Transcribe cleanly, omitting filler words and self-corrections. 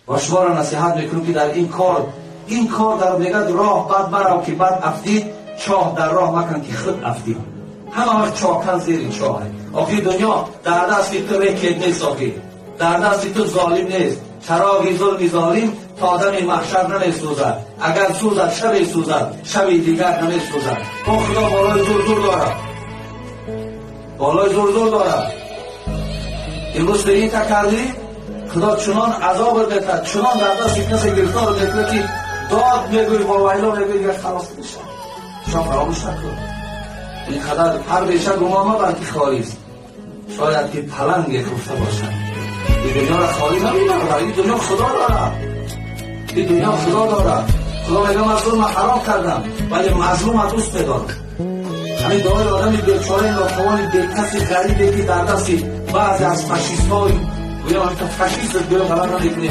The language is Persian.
و شما را نصیحت میکنم که در این کار در میگد راه بد برو که بد افتید، چاه در راه مکن که خود افتید. همه وقت چاکن زیر چاه. آخی دنیا در دست تو ریکت نیست، آخی در دست تو ظالم نیست. چراغی ظلم ظالم تا دم محشر نمیسوزد، اگر سوزد شب سوزد، شب دیگر نمیسوزد. او خدا بالای زور زور دارد، بالای زور زور دارد. امروز به این تکردی خدا چنان عذاب بده، چنان در دست کسی گرفتار بده که داد میگوی با ویلا میگوی یک خلاص میشه. شما فراموش نکن. این قدر هر بیشه گمان مبر که خالی است. شاید که پلنگ خفته باشد. این دنیا را خالی نمی‌دارد. این دنیا خدا دارد. این دنیا خدا دارد. خدا میگه مظلوم حرام کردم ولی مظلوم دوست دارم. همین دعای آدمی بیچاره ناتوانی به کسی غریبی که در دست بعضی از فاشیست‌های یا فاشیست بیرون غلط نمی‌کنه.